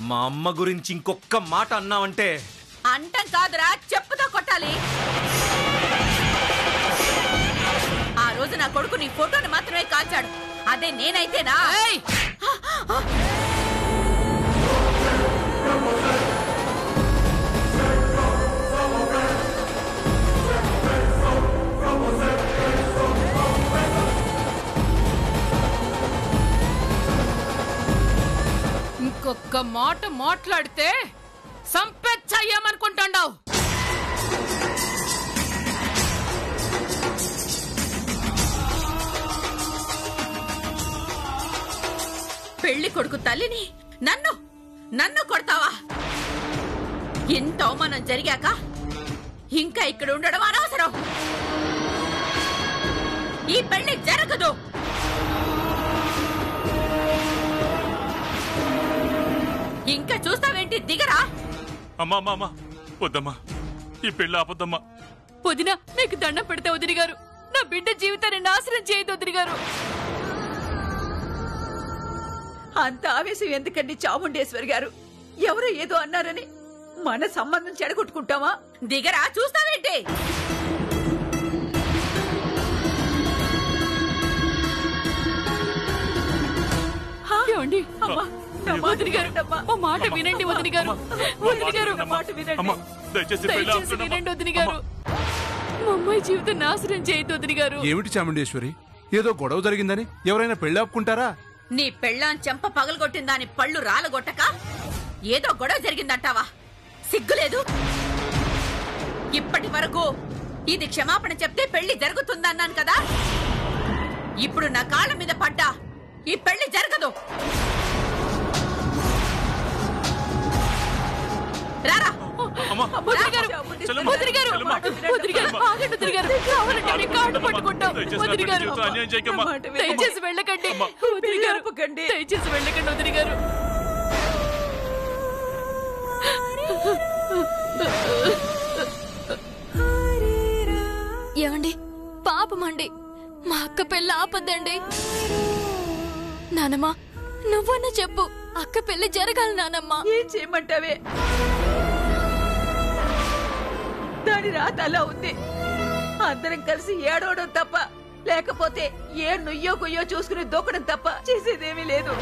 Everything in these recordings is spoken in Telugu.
మా అమ్మ గురించి ఇంకొక్క మాట అన్నావంటే అంటం కాదురా, చెప్పుతో కొట్టాలి. ఆ రోజు నా కొడుకు నీ ఫోటోని మాత్రమే కాల్చాడు. అదే నేనైతేనా? ఇంకొక్క మాట మాట్లాడితే సంపెచ్చయ్యామనుకుంటాండావు. పెళ్లి కొడుకు తల్లిని నన్ను కొడతావా? ఇంత అవమానం జరిగాక ఇంకా ఇక్కడ ఉండడం అనవసరం. ఈ పెళ్లి జరగదు. ఇంకా చూస్తావేంటి? దిగరా. అమ్మా అమ్మా అమ్మా, వద్దమ్మా, ఈ పెళ్లి ఆపొద్దమ్మా. వదిన, మీకు దండం పెడితే వదిలి గారు, నా బిడ్డ జీవితాన్ని నాశనం చేయదు వదిలి గారు. అంత ఆవేశం ఎందుకండి చాముండేశ్వరి గారు? ఎవరో ఏదో అన్నారని మన సంబంధం చెడగొట్టుకుంటావా? దిగరా, చూస్తావేంటి? ఏమండి? వదిలి గారు, మా మాట వినండి వదిలి గారు. వదిలి గారు, దయచేసి వినండి వదిలి గారు. మా అమ్మాయి జీవితం నాశనం చేయదు వదిలి గారు. ఏమిటి చాముండేశ్వరి, ఏదో గొడవ జరిగిందని ఎవరైనా పెళ్లి ఆపుకుంటారా? నీ పెళ్ళాం చెంప పగలగొట్టిందాని పళ్ళు రాలగొట్టక ఏదో గొడవ జరిగిందంటావా? సిగ్గులేదు? ఇప్పటి వరకు ఇది క్షమాపణ చెప్తే పెళ్లి జరుగుతుందన్నాను కదా. ఇప్పుడు నా కాళ్ళ మీద పడ్డా ఈ పెళ్లి జరగదు. రారా. వదిలి గారు, వదిలి గారు, వదిలి గారు, ఆగండి వదిలి గారు. కావాలంటే మీ కాళ్ళు పట్టుకుంటాం. వదిలి గారు, దయచేసి వెళ్ళకండి వదిలి గారు, దయచేసి వెళ్ళకండి వదిలి గారు. ఏమండి, పాపమండి, మా అక్క పెళ్ళి ఆపద్దండి. నానమ్మా, నువ్వన్నా చెప్పు, అక్క పెళ్లి జరగాలి నానమ్మా. ఏం చేయమంటావే? దాని రాత అలా ఉంది. అందరం కలిసి ఏడవడం తప్ప, లేకపోతే ఏ నుయ్యో గుయ్యో చూసుకుని దూకడం తప్ప చేసేదేమీ లేదు.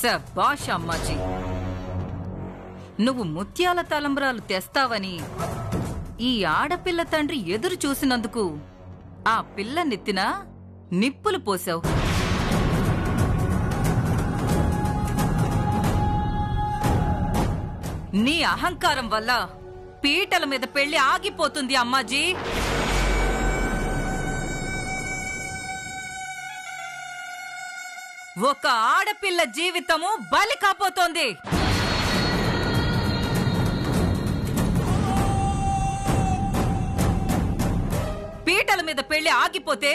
శభాష్ అమ్మాజీ, నువ్వు ముత్యాల తలంబ్రాలు తెస్తావని ఈ ఆడపిల్ల తండ్రి ఎదురు చూసినందుకు ఆ పిల్ల నెత్తిన నిప్పులు పోసావు. నీ అహంకారం వల్ల పీటల మీద పెళ్లి ఆగిపోతుంది అమ్మాజీ. ఒక ఆడపిల్ల జీవితము బలి కాపోతోంది. పీటల మీద పెళ్లి ఆగిపోతే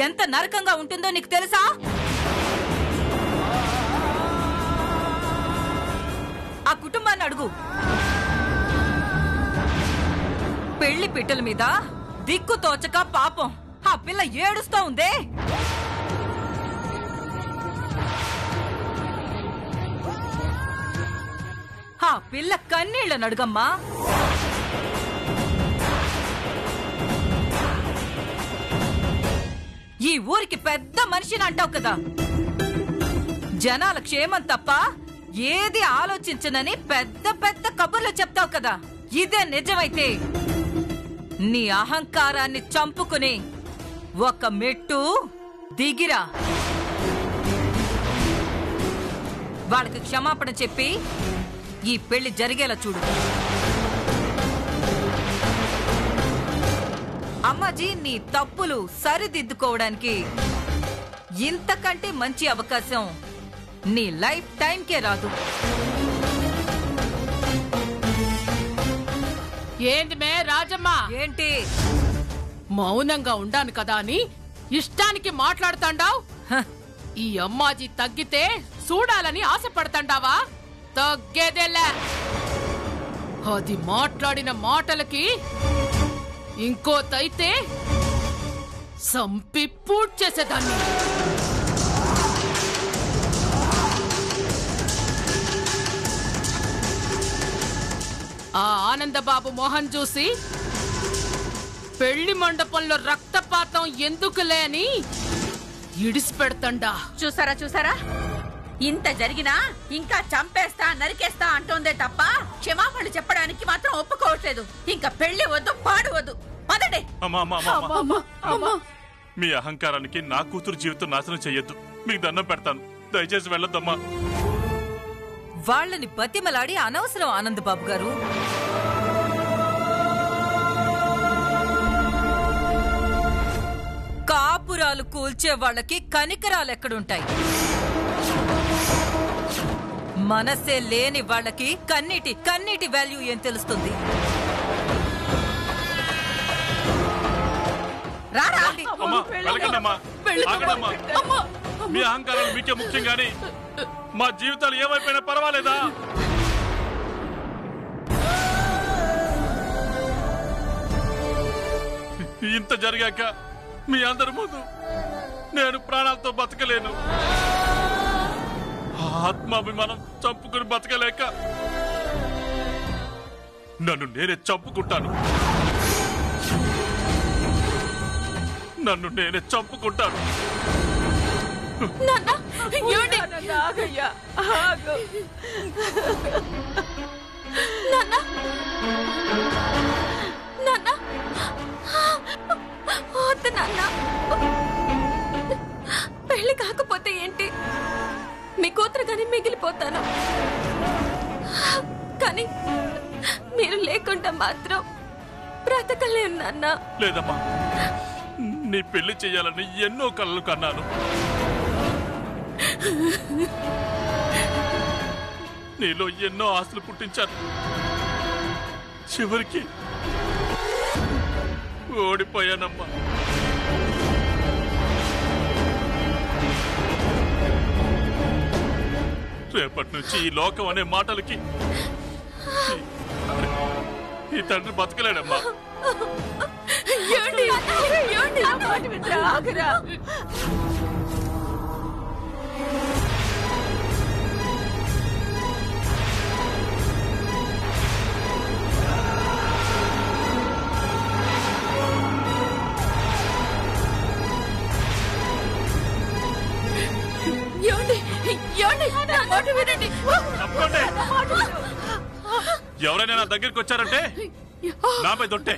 ఎంత నరకంగా ఉంటుందో నీకు తెలుసా? ఆ కుటుంబాన్ని అడుగు. పెళ్లి పీటల మీద దిక్కు తోచక పాపం ఆ పిల్ల ఏడుస్తూ ఉందే. ఆ పిల్ల కన్నీళ్లను అడుగమ్మా. ఈ ఊరికి పెద్ద మనిషిని అంటావు కదా, జనాల క్షేమం తప్ప ఏది ఆలోచించనని పెద్ద పెద్ద కబుర్లు చెప్తావు కదా. ఇదే నిజమైతే నీ అహంకారాన్ని చంపుకుని ఒక మెట్టు దిగిరా. వాళ్ళకి క్షమాపణ చెప్పి ఈ పెళ్లి జరిగేలా చూడు. అమ్మాజీ నీ తప్పులు సరిదిద్దుకోవడానికి ఇంతకంటే మంచి అవకాశం నీ లైఫ్ టైంకే రాదు. ఏంది మే రాజమ్మ? ఏంటి మౌనంగా ఉండాను కదా అని ఇష్టానికి మాట్లాడుతాండావ్? ఈ అమ్మాజీ తగ్గితే చూడాలని ఆశపడతాండావా? తగ్గేదేలే. అది మాట్లాడిన మాటలకి ఇంకోతైతే సంపి పూడ్ చేసేదాన్ని. ఆ ఆనందబాబు మోహన్ చూసి పెళ్లి మండపంలో రక్తపాతం ఎందుకులే అని ఇడిసిపెడతండా. చూసారా ఇంత జరిగినా ఇంకా చంపేస్తా నరికేస్తా అంటోందే తప్ప క్షమాపణలు చెప్పడానికి మాత్రం ఒప్పుకోవట్లేదు. ఇంకా పెళ్లి వద్దు, పాడు వద్దు. పదండి. మీ అహంకారానికి నా కూతురు జీవితం నాశనం చెయ్యొద్దు. మీకు దండం పెడతాను, దయచేసి వెళ్ళొద్దమ్మా. వాళ్ళని బతిమలాడి అనవసరం ఆనందబాబు గారు. కాపురాలు కూల్చే వాళ్ళకి కనికరాలు ఎక్కడుంటాయి? మనసే లేని వాళ్ళకి కన్నీటి వాల్యూ ఏం తెలుస్తుంది? అమ్మా వెళ్ళకండమ్మా, ఆగండమ్మా. మీ అహంకారాలు మీకే ముఖ్యం గాని మా జీవితాలు ఏమైపోయినా పర్వాలేదా? ఇంత జరిగాక మీ అందరి ముందు నేను ప్రాణాలతో బతకలేను. ఆత్మాభిమానం చంపుకుని బతకలేక నన్ను నేనే చంపుకుంటాను. పెళ్లి కాకపోతే ఏంటి, మీ కూతురుగానే మిగిలిపోతాను. కానీ మీరు లేకుండా మాత్రం బ్రతకలేను నాన్న. లేదమ్మా, నీ పెళ్లి చెయ్యాలని ఎన్నో కలలు కన్నాను. నీలో ఎన్నో ఆశలు పుట్టించాను. చివరికి ఓడిపోయానమ్మా. రేపటి నుంచి ఈ లోకం అనే మాటలకి ఈ తండ్రి బతకలేడమ్మా. ఎవరైనా నా దగ్గరికి వచ్చారంటే నాపై దొట్టే.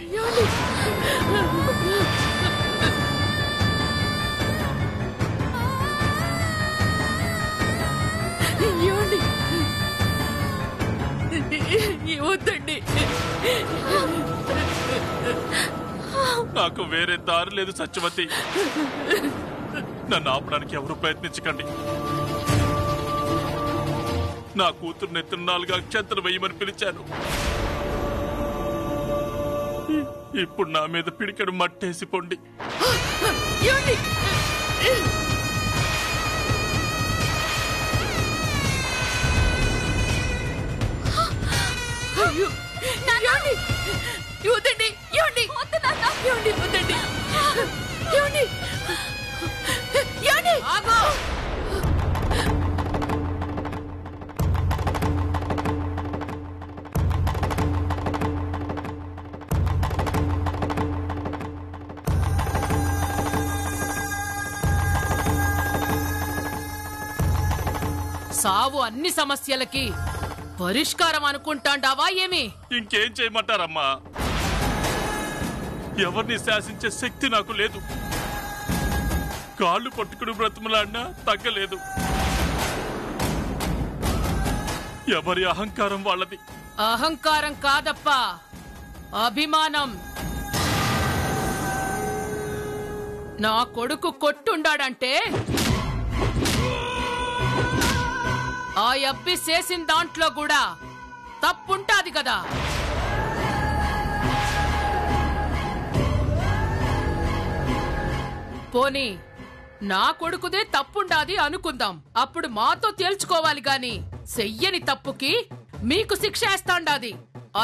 వద్దండి, నాకు వేరే దారి లేదు సత్యవతి. నన్ను ఆపడానికి ఎవరు ప్రయత్నించకండి. నా కూతురు నెత్తిన 4 అక్షంతలు వేయమని పిలిచాను. ఇప్పుడు నా మీద పిడికెడు మట్టేసి పొండి. సావు అన్ని సమస్యలకి పరిష్కారం అనుకుంటాండావా ఏమి? ఇంకేం చేయమంటారమ్మా? ఎవరిని శాసించే శక్తి నాకు లేదు. కాళ్ళు పట్టుకుని బ్రతుములాడినా తగ్గలేదు. ఎవరి అహంకారం వాళ్ళది. అహంకారం కాదప్పా, అభిమానం. నా కొడుకు కొట్టుండాడంటే ఆ అబ్బి చేసిన దాంట్లో కూడా తప్పుంటాది కదా. పోనీ నా కొడుకుదే తప్పుండాది అనుకుందాం, అప్పుడు మాతో తేల్చుకోవాలి గాని చెయ్యని తప్పుకి మీకు శిక్ష వేస్తాండాది.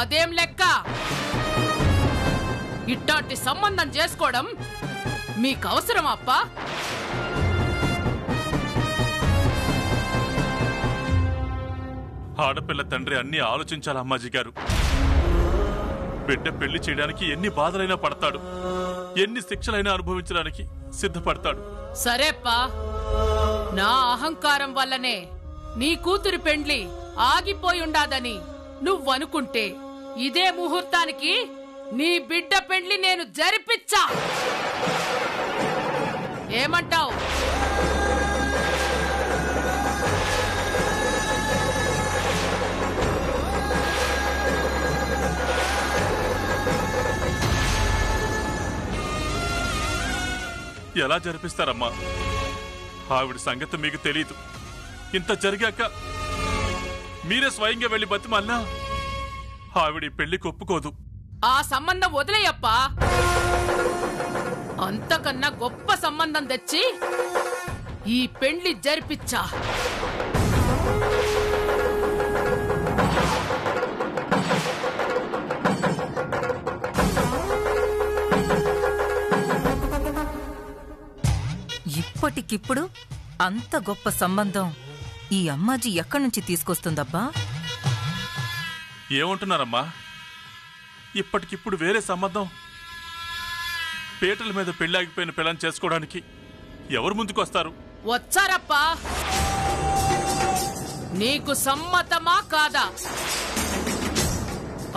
అదేం లెక్క? ఇట్టాంటి సంబంధం చేసుకోవడం మీకవసరమా అప్పా? ఆడపిల్ల తండ్రి అన్ని ఆలోచించాలి అమ్మాజీ గారు. బిడ్డ పెళ్లి చేయడానికి ఎన్ని బాధలైనా పడతాడు, ఎన్ని శిక్షలైనా అనుభవించడానికి సిద్ధపడతాడు. సరేప్పా, నా అహంకారం వల్లనే నీ కూతురి పెండ్లి ఆగిపోయుండాదని నువ్వనుకుంటే ఇదే ముహూర్తానికి నీ బిడ్డ పెండ్లి నేను జరిపిచ్చా. ఏమంటావ్? ఎలా జరిపిస్తారమ్మా? ఆవిడ సంగతి మీకు తెలీదు. ఇంత జరిగాక మీరే స్వయంగా వెళ్లి బతిమల్లా ఆవిడ పెళ్లికి ఒప్పుకోదు. ఆ సంబంధం వదిలేయప్పా. అంతకన్నా గొప్ప సంబంధం తెచ్చి ఈ పెండ్లి జరిపిచ్చా. ఇప్పటికిప్పుడు అంత గొప్ప సంబంధం ఈ అమ్మాజీ ఎక్కడి నుంచి తీసుకొస్తుందబ్బా? ఏమంటున్నారమ్మా? ఇప్పటికిప్పుడు వేరే సంబంధం? పీటల మీద పెళ్లాగిపోయిన పిల్లని చేసుకోవడానికి ఎవరు ముందుకొస్తారు? వచ్చారప్పా. నీకు సమ్మతమా కాదా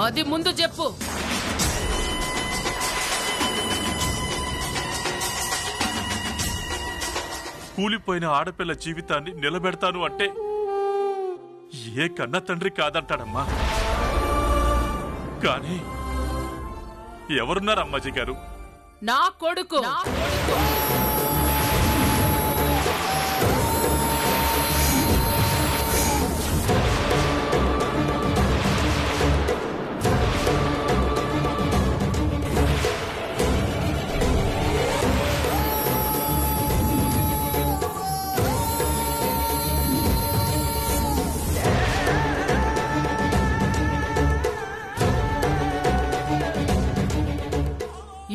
అది ముందు చెప్పు. కూలిపోయిన ఆడపిల్ల జీవితాన్ని నిలబెడతాను అంటే ఏ కన్న తండ్రి కాదంటాడమ్మా. కానీ ఎవరున్నారు అమ్మాజీ గారు? నా కొడుకు.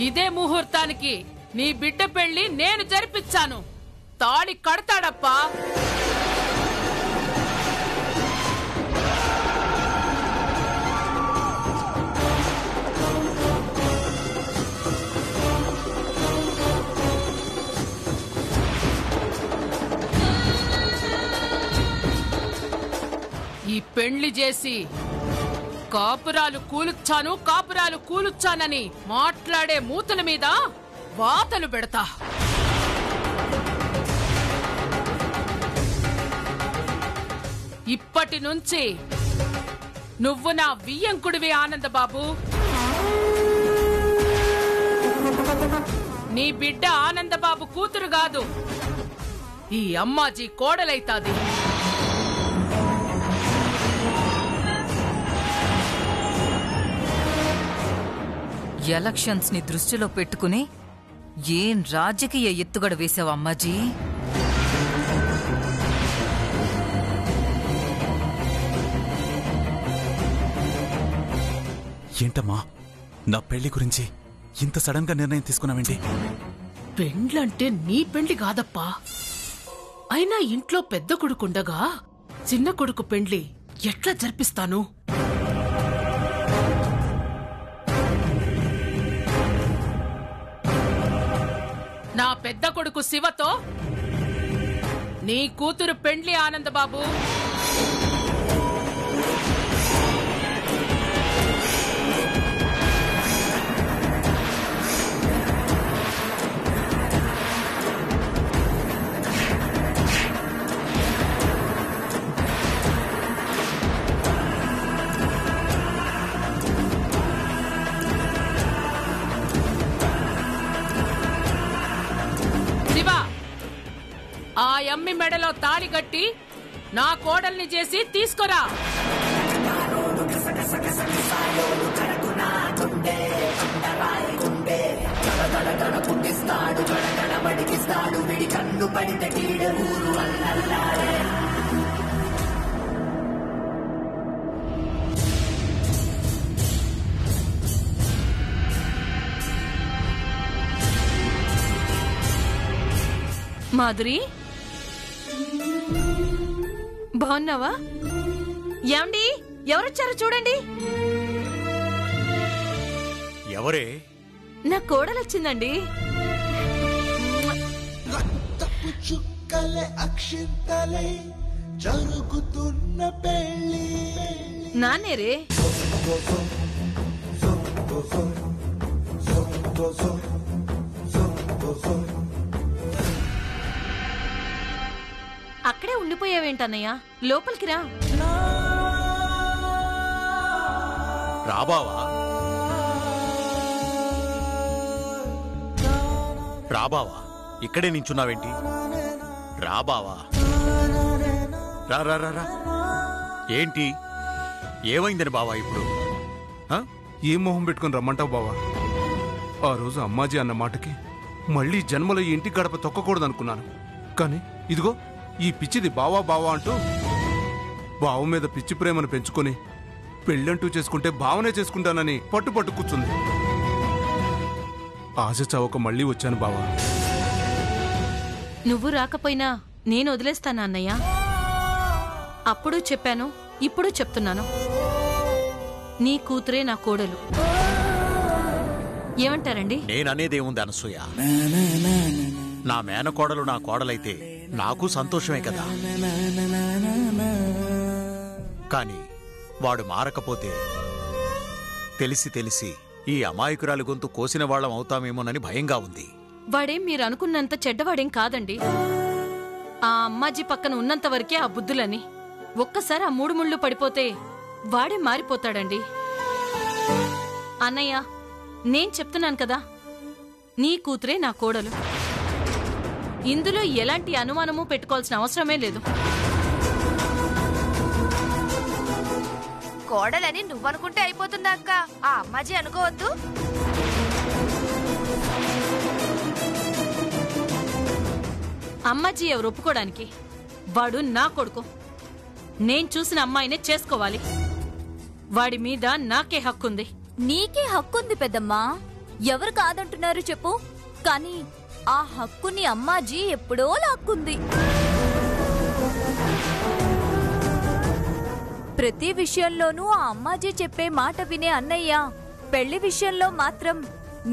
ఇదే ముహూర్తానికి నీ బిడ్డ పెళ్లి నేను జరిపించాను. తాళి కడతాడప్పా. ఈ పెళ్లి చేసి కాపురాలు కూలుచ్చానని మాట్లాడే మూతల మీద వాతలు పెడతా. ఇప్పటి నుంచి నువ్వు నా వియ్యంకుడివి ఆనందబాబు. నీ బిడ్డ ఆనందబాబు కూతురు కాదు, ఈ అమ్మాజీ కోడలైతాది. ఎలక్షన్స్ ని దృష్టిలో పెట్టుకుని ఏం రాజకీయ ఎత్తుగడ వేశావు అమ్మాజీ? ఏంటమ్మా, నా పెళ్లి గురించి ఇంత సడన్ గా నిర్ణయం తీసుకున్నావేంటి? పెండ్లంటే నీ పెండ్లి కాదప్పా. అయినా ఇంట్లో పెద్ద కొడుకుండగా చిన్న కొడుకు పెండ్లి ఎట్లా జరిపిస్తాను? నా పెద్ద కొడుకు శివతో నీ కూతురు పెండ్లి ఆనందబాబు. ఆ యమ్మి మెడలో తాళి కట్టి నా కోడల్ని చేసి తీసుకురా. మాధురి, బాగున్నావా? ఏమండి, ఎవరొచ్చారో చూడండి. ఎవరే? నా కోడలొచ్చిందండి. జరుగుతున్న పెళ్లి నానేరే. అక్కడే ఉండిపోయావేంటన్నయ్య, లోపలికి రా. రాబావా? రాబావా, ఇక్కడే నించున్నావేంటి? రాబావా, రా రా రా రా. ఏంటి, ఏమైందని బావా ఇప్పుడు? ఏం మొహం పెట్టుకుని రమ్మంటావు బావా? ఆ రోజు అమ్మాజీ అన్న మాటకి మళ్ళీ జన్మలో ఈ ఇంటి గడప తొక్కకూడదనుకున్నాను. కానీ ఇదిగో ఈ పిచ్చిది బావా బావా అంటూ బావ మీద పిచ్చి ప్రేమను పెంచుకొని పెళ్ళంటూ చేసుకుంటే బావనే చేసుకుంటానని పట్టు కూర్చుంది. ఆశ చావక మళ్ళీ వచ్చాను బావా. నువ్వు రాకపోయినా నేను వదిలేస్తాను అన్నయ్య. అప్పుడు చెప్పాను, ఇప్పుడు చెప్తున్నాను, నీ కూతురే నా కోడలు. ఏమంటారండి? నేననేదేముంది అనసూయ, నా మేనకోడలు నా కోడలైతే నాకు సంతోషమే కదా. కాని వాడు మారకపోతే తెలిసి తెలిసి ఈ అమాయకురాలి గొంతు కోసిన వాళ్ళం అవుతామేమోనని భయంగా ఉంది. వాడేం మీరు అనుకున్నంత చెడ్డవాడేం కాదండి. ఆ అమ్మాజీ పక్కన ఉన్నంత వరకే ఆ బుద్ధులని. ఒక్కసారి ఆ మూడు ముళ్ళు పడిపోతే వాడే మారిపోతాడండి. అన్నయ్య, నేను చెప్తున్నాను కదా, నీ కూతురే నా కోడలు. ఇందులో ఎలాంటి అనుమానము పెట్టుకోవాల్సిన అవసరమే లేదు. కోడలని నువ్వనుకుంటే అయిపోతుందా అక్క? ఆ అమ్మాజీ అనుకోవద్దు. అమ్మాజీ ఎవరు ఒప్పుకోవడానికి? వాడు నా కొడుకు. నేను చూసిన అమ్మాయినే చేసుకోవాలి. వాడి మీద నాకే హక్కుంది. నీకే హక్కుంది పెద్దమ్మా, ఎవరు కాదంటున్నారు చెప్పు. కానీ ఆ హక్కుని అమ్మాజీ ఎప్పుడో లాక్కుంది. ప్రతి విషయంలోనూ ఆ అమ్మాజీ చెప్పే మాట వినే అన్నయ్య పెళ్లి విషయంలో మాత్రం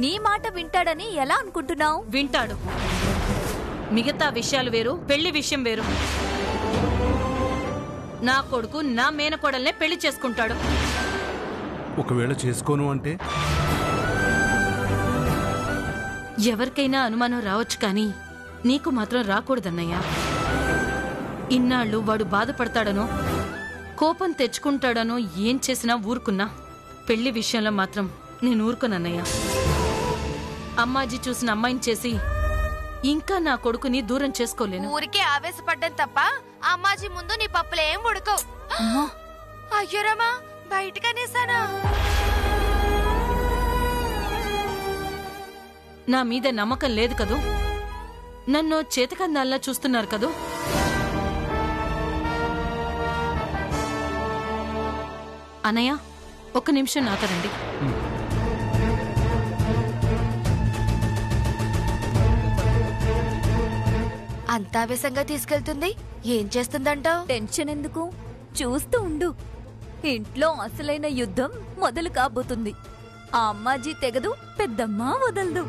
నీ మాట వింటాడని ఎలా అనుకుంటున్నావు? వింటాడు. మిగతా విషయాలు వేరు, పెళ్లి విషయం వేరు. నా కొడుకు నా మేనకోడల్నే పెళ్లి చేసుకుంటాడు. ఒకవేళ చేసుకోను అంటే? ఎవరికైనా అనుమానం రావచ్చు, కానీ నీకు మాత్రం రాకూడదన్నయ్యా. ఇన్నాళ్ళు వాడు బాధపడతాడనో కోపం తెచ్చుకుంటాడనో ఏం చేసినా ఊరుకున్నా, పెళ్లి విషయంలో మాత్రం నేను ఊరుకోనన్నయ్యా. అమ్మాజీ చూసిన అమ్మాయిని చేసి ఇంకా నా కొడుకుని దూరం చేసుకోలేను. ఊరికే ఆవేశపడ్డం తప్ప అమ్మాజీ ముందు నీ పప్పులేం ఉడకవు. అయ్యోరమా, బయటకనేసానా? నా మీద నమ్మకం లేదు కదూ? నన్ను చేతకందాల్లా చూస్తున్నారు కదూ? అన్నయ్య, ఒక్క నిమిషం నాతో రండి. అంత ఆవేశంగా తీసుకెళ్తుంది, ఏం చేస్తుందంటావు? టెన్షన్ ఎందుకు, చూస్తూ ఉండు. ఇంట్లో అసలైన యుద్ధం మొదలు కాబోతుంది. ఆ అమ్మాజీ తెగదు, పెద్దమ్మ వదలదు.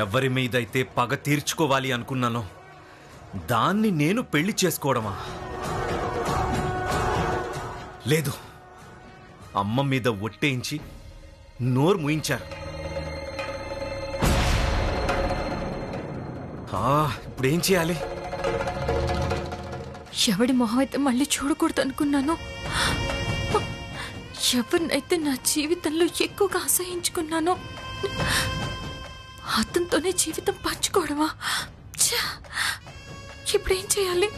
ఎవరి మీదైతే పగ తీర్చుకోవాలి అనుకున్నానో దాన్ని నేను పెళ్లి చేసుకోవడమా? లేదు, అమ్మ మీద ఒట్టేయించి నోరు ముయించారు. ఇప్పుడేం చేయాలి? ఎవడి మొహం అయితే మళ్ళీ చూడకూడదు అనుకున్నాను, ఎవరినైతే నా జీవితంలో ఎక్కువగా అసహించుకున్నానో అతనితోనే జీవితం పంచుకోవడమా? ఇప్పుడేం చేయాలి?